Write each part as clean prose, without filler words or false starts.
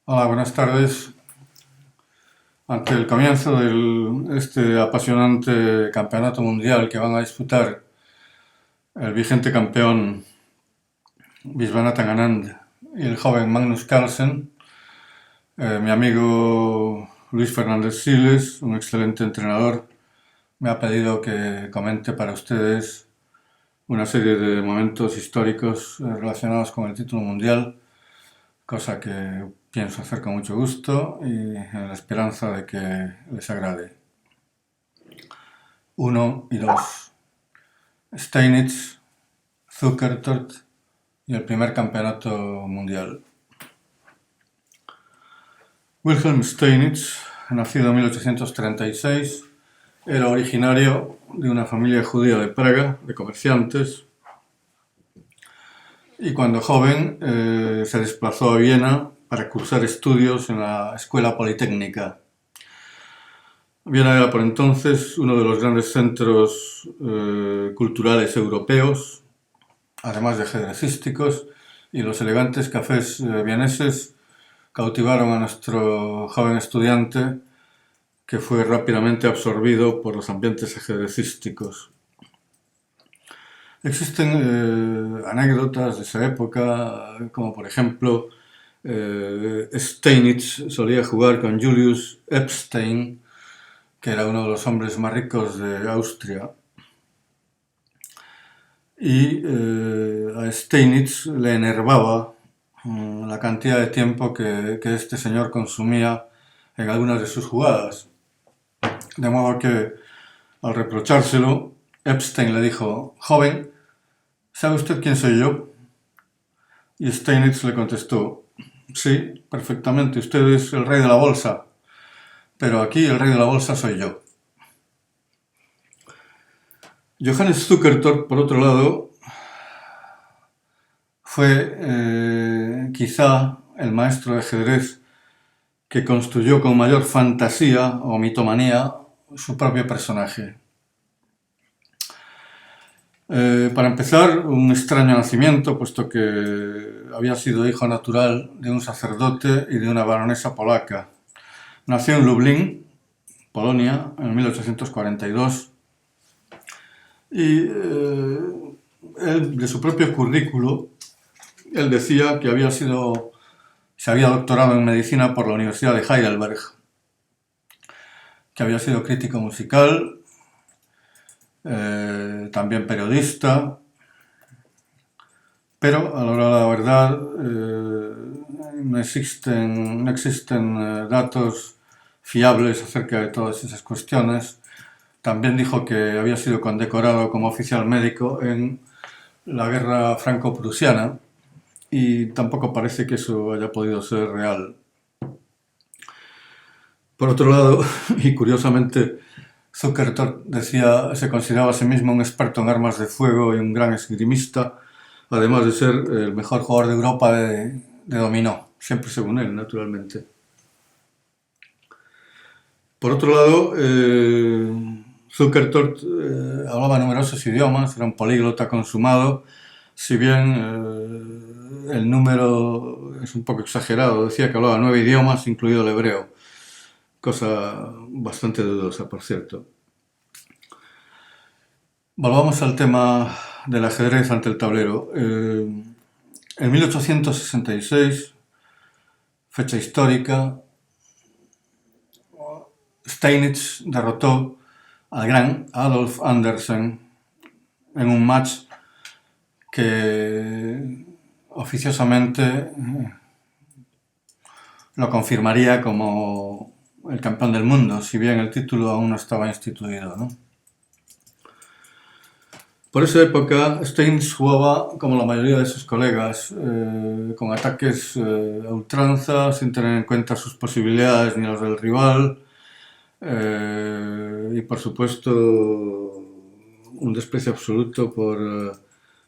Hola, buenas tardes. Ante el comienzo de este apasionante campeonato mundial que van a disputar el vigente campeón Viswanathan Anand y el joven Magnus Carlsen, mi amigo Luis Fernández Siles, un excelente entrenador, me ha pedido que comente para ustedes una serie de momentos históricos relacionados con el título mundial, cosa que pienso hacer con mucho gusto y en la esperanza de que les agrade. Uno y dos. Steinitz, Zukertort y el primer campeonato mundial. Wilhelm Steinitz, nacido en 1836, era originario de una familia judía de Praga, de comerciantes, y cuando joven se desplazó a Viena para cursar estudios en la Escuela Politécnica. Viena era por entonces uno de los grandes centros culturales europeos, además de ajedrecísticos, y los elegantes cafés vieneses cautivaron a nuestro joven estudiante, que fue rápidamente absorbido por los ambientes ajedrecísticos. Existen anécdotas de esa época, como por ejemplo Steinitz solía jugar con Julius Epstein, que era uno de los hombres más ricos de Austria. Y a Steinitz le enervaba la cantidad de tiempo que este señor consumía en algunas de sus jugadas. De modo que, al reprochárselo, Epstein le dijo: «Joven, ¿sabe usted quién soy yo?» Y Steinitz le contestó: «Sí, perfectamente, usted es el rey de la bolsa, pero aquí el rey de la bolsa soy yo». Johannes Zukertort, por otro lado, fue quizá el maestro de ajedrez que construyó con mayor fantasía o mitomanía su propio personaje. Para empezar, un extraño nacimiento, puesto que había sido hijo natural de un sacerdote y de una baronesa polaca. Nació en Lublin, Polonia, en 1842, y él, de su propio currículo, él decía que se había doctorado en medicina por la Universidad de Heidelberg, que había sido crítico musical, también periodista, pero a la hora de la verdad no existen datos fiables acerca de todas esas cuestiones. También dijo que había sido condecorado como oficial médico en la guerra franco-prusiana, y tampoco parece que eso haya podido ser real. Por otro lado, y curiosamente, Zukertort se consideraba a sí mismo un experto en armas de fuego y un gran esgrimista, además de ser el mejor jugador de Europa de dominó, siempre según él, naturalmente. Por otro lado, Zukertort hablaba numerosos idiomas, era un políglota consumado, si bien el número es un poco exagerado. Decía que hablaba 9 idiomas, incluido el hebreo, cosa bastante dudosa, por cierto. Volvamos al tema del ajedrez ante el tablero. En 1866, fecha histórica, Steinitz derrotó al gran Adolf Andersen en un match que oficiosamente lo confirmaría como el campeón del mundo, si bien el título aún no estaba instituido, ¿no? Por esa época, Steinitz jugaba como la mayoría de sus colegas, con ataques a ultranza, sin tener en cuenta sus posibilidades ni los del rival, y por supuesto un desprecio absoluto por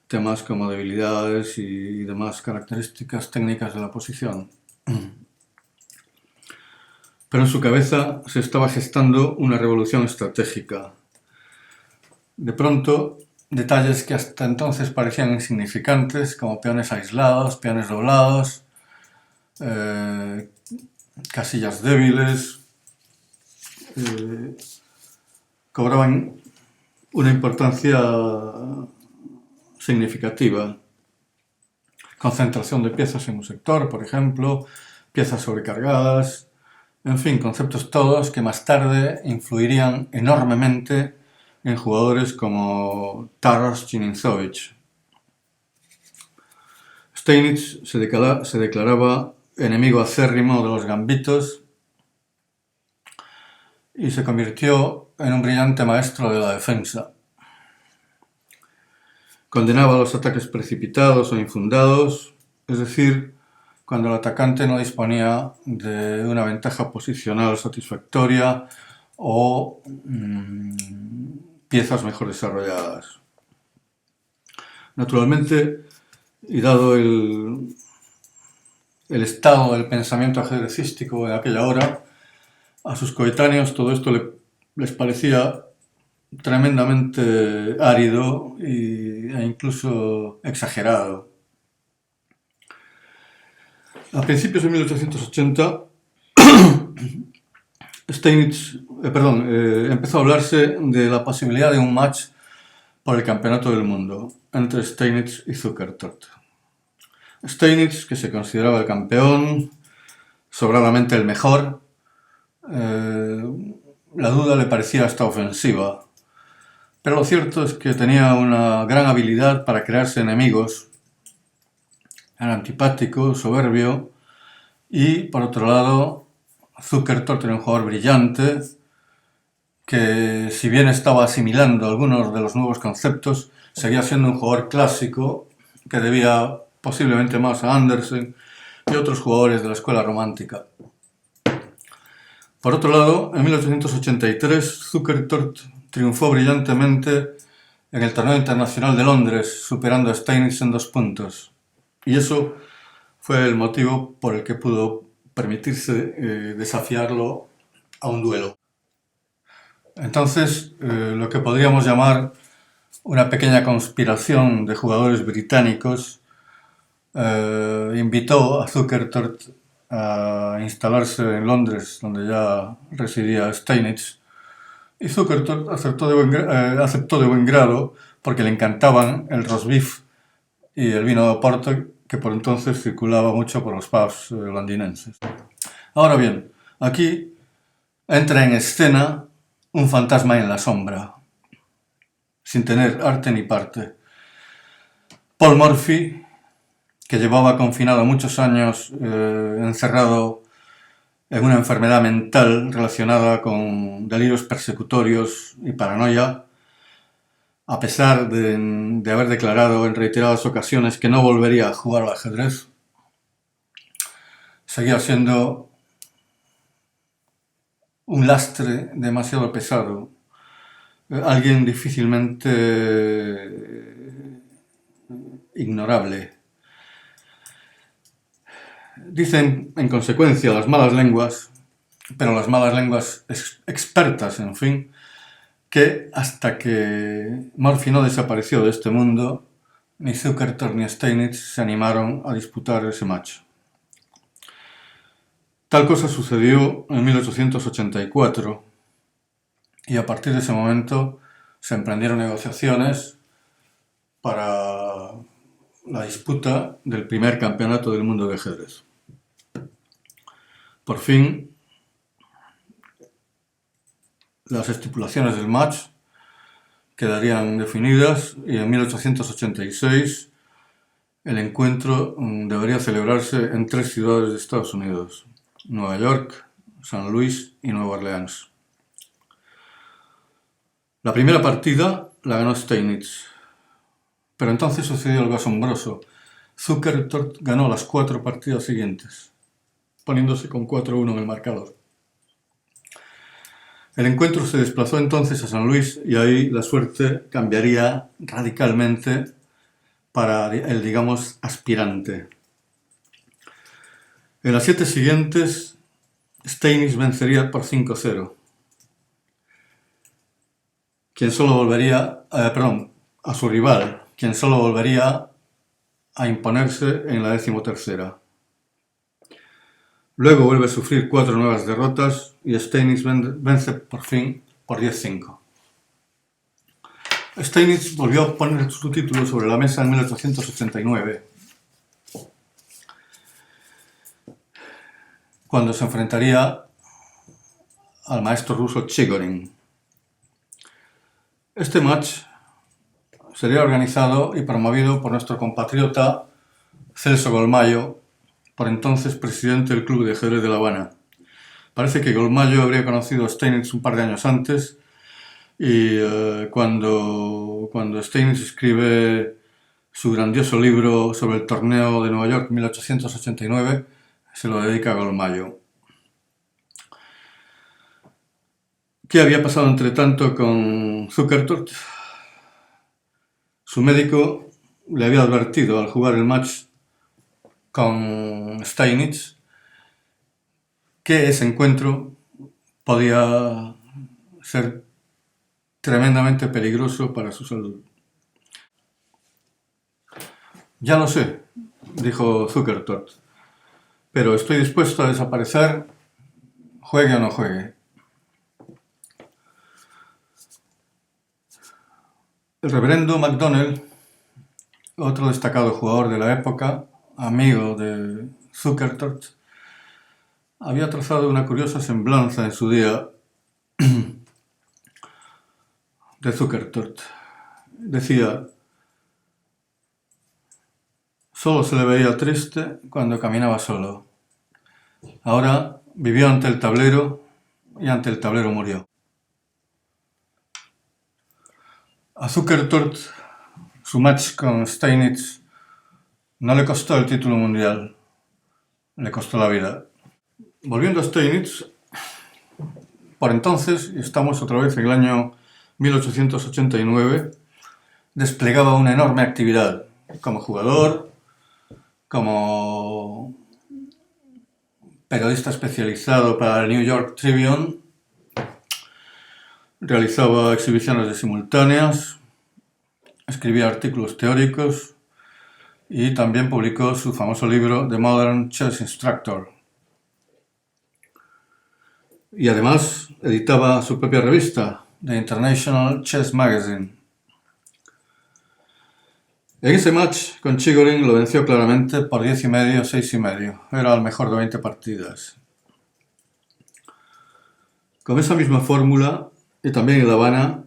temas como debilidades y demás características técnicas de la posición. Pero en su cabeza se estaba gestando una revolución estratégica. De pronto, detalles que hasta entonces parecían insignificantes, como peones aislados, peones doblados, casillas débiles, cobraban una importancia significativa. Concentración de piezas en un sector, por ejemplo, piezas sobrecargadas, en fin, conceptos todos que más tarde influirían enormemente en jugadores como Taras Chininzovic. Steinitz se declaraba enemigo acérrimo de los gambitos y se convirtió en un brillante maestro de la defensa. Condenaba los ataques precipitados o infundados, es decir, cuando el atacante no disponía de una ventaja posicional satisfactoria o piezas mejor desarrolladas. Naturalmente, y dado el estado del pensamiento ajedrecístico de aquella hora, a sus coetáneos todo esto les parecía tremendamente árido e incluso exagerado. A principios de 1880, empezó a hablarse de la posibilidad de un match por el campeonato del mundo entre Steinitz y Zukertort. Steinitz, que se consideraba el campeón, sobradamente el mejor, la duda le parecía hasta ofensiva, pero lo cierto es que tenía una gran habilidad para crearse enemigos. Era antipático, soberbio y, por otro lado, Zukertort era un jugador brillante que, si bien estaba asimilando algunos de los nuevos conceptos, seguía siendo un jugador clásico que debía posiblemente más a Andersen y otros jugadores de la escuela romántica. Por otro lado, en 1883, Zukertort triunfó brillantemente en el torneo internacional de Londres, superando a Steinitz en 2 puntos. Y eso fue el motivo por el que pudo permitirse desafiarlo a un duelo. Entonces, lo que podríamos llamar una pequeña conspiración de jugadores británicos invitó a Zukertort a instalarse en Londres, donde ya residía Steinitz, y Zukertort aceptó de buen grado porque le encantaban el roast beef y el vino de Oporto, que por entonces circulaba mucho por los pubs londinenses. Ahora bien, aquí entra en escena un fantasma en la sombra, sin tener arte ni parte. Paul Morphy, que llevaba confinado muchos años encerrado en una enfermedad mental relacionada con delirios persecutorios y paranoia, a pesar de haber declarado en reiteradas ocasiones que no volvería a jugar al ajedrez, seguía siendo un lastre demasiado pesado, alguien difícilmente ignorable. Dicen, en consecuencia, las malas lenguas, pero las malas lenguas expertas, en fin, que hasta que Morphy no desapareció de este mundo, ni Zukertort ni Steinitz se animaron a disputar ese match. Tal cosa sucedió en 1884 y a partir de ese momento se emprendieron negociaciones para la disputa del primer campeonato del mundo de ajedrez. Por fin, las estipulaciones del match quedarían definidas y en 1886 el encuentro debería celebrarse en 3 ciudades de Estados Unidos: Nueva York, San Luis y Nueva Orleans. La primera partida la ganó Steinitz, pero entonces sucedió algo asombroso. Zukertort ganó las 4 partidas siguientes, poniéndose con 4-1 en el marcador. El encuentro se desplazó entonces a San Luis y ahí la suerte cambiaría radicalmente para el, digamos, aspirante. En las 7 siguientes, Steinitz vencería por 5-0. A su rival, quien solo volvería a imponerse en la 13ª. Luego vuelve a sufrir 4 nuevas derrotas y Steinitz vence por fin por 10-5. Steinitz volvió a poner su título sobre la mesa en 1889, cuando se enfrentaría al maestro ruso Chigorin. Este match sería organizado y promovido por nuestro compatriota Celso Golmayo, por entonces presidente del Club de Ajedrez de La Habana. Parece que Golmayo habría conocido a Steinitz un par de años antes y cuando Steinitz escribe su grandioso libro sobre el torneo de Nueva York 1889, se lo dedica a Golmayo. ¿Qué había pasado entre tanto con Zukertort? Su médico le había advertido al jugar el match con Steinitz que ese encuentro podía ser tremendamente peligroso para su salud. Ya lo sé, dijo Zukertort, pero estoy dispuesto a desaparecer, juegue o no juegue. El reverendo MacDonnell, otro destacado jugador de la época, amigo de Zukertort, había trazado una curiosa semblanza en su día de Zukertort. Decía: solo se le veía triste cuando caminaba solo. Ahora vivió ante el tablero y ante el tablero murió. A Zukertort su match con Steinitz no le costó el título mundial, le costó la vida. Volviendo a Steinitz, por entonces, y estamos otra vez en el año 1889, desplegaba una enorme actividad como jugador, como periodista especializado para el New York Tribune. Realizaba exhibiciones de simultáneas, escribía artículos teóricos y también publicó su famoso libro The Modern Chess Instructor. Y además editaba su propia revista, The International Chess Magazine. En ese match con Chigorin lo venció claramente por 10,5, 6,5. Era el mejor de 20 partidas. Con esa misma fórmula, y también en La Habana,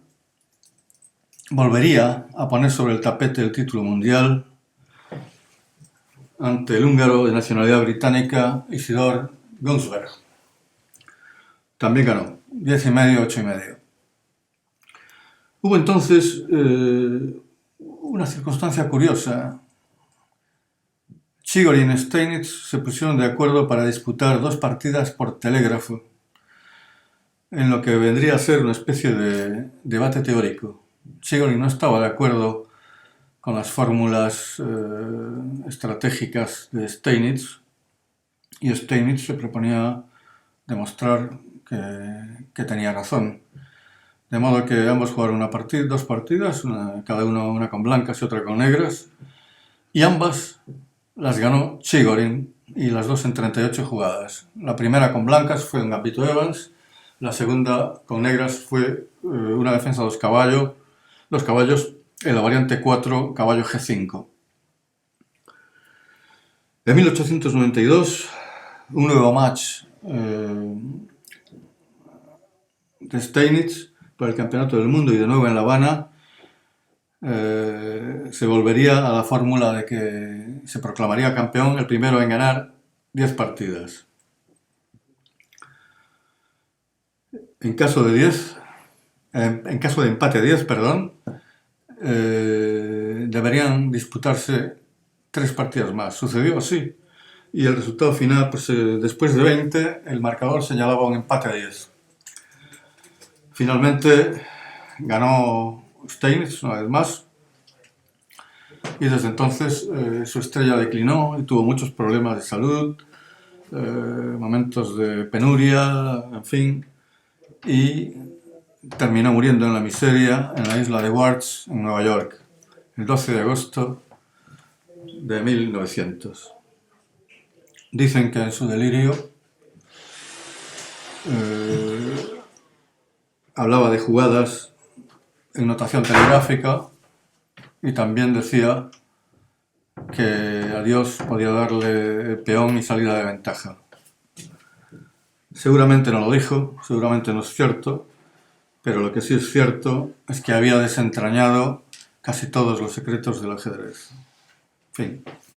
volvería a poner sobre el tapete el título mundial ante el húngaro de nacionalidad británica Isidor Gunsberg. También ganó, 10,5, 8,5. Hubo entonces una circunstancia curiosa. Chigorin y Steinitz se pusieron de acuerdo para disputar 2 partidas por telégrafo, en lo que vendría a ser una especie de debate teórico. Chigorin no estaba de acuerdo con las fórmulas estratégicas de Steinitz y Steinitz se proponía demostrar que tenía razón. De modo que ambos jugaron 2 partidas, cada una con blancas y otra con negras, y ambas las ganó Chigorin, y las 2 en 38 jugadas. La primera con blancas fue un gambito Evans, la segunda con negras fue una defensa a 2 caballos en la variante 4, caballo G5. En 1892, un nuevo match de Steinitz por el Campeonato del Mundo y de nuevo en La Habana, se volvería a la fórmula de que se proclamaría campeón el primero en ganar 10 partidas. En caso de empate 10, deberían disputarse 3 partidas más. Sucedió así. Y el resultado final, pues después de 20, el marcador señalaba un empate a 10. Finalmente ganó Steinitz una vez más. Y desde entonces su estrella declinó y tuvo muchos problemas de salud, momentos de penuria, en fin. Y terminó muriendo en la miseria en la isla de Wards, en Nueva York, el 12 de agosto de 1900. Dicen que en su delirio hablaba de jugadas en notación telegráfica y también decía que a Dios podía darle peón y salida de ventaja. Seguramente no lo dijo, seguramente no es cierto, pero lo que sí es cierto es que había desentrañado casi todos los secretos del ajedrez. Fin.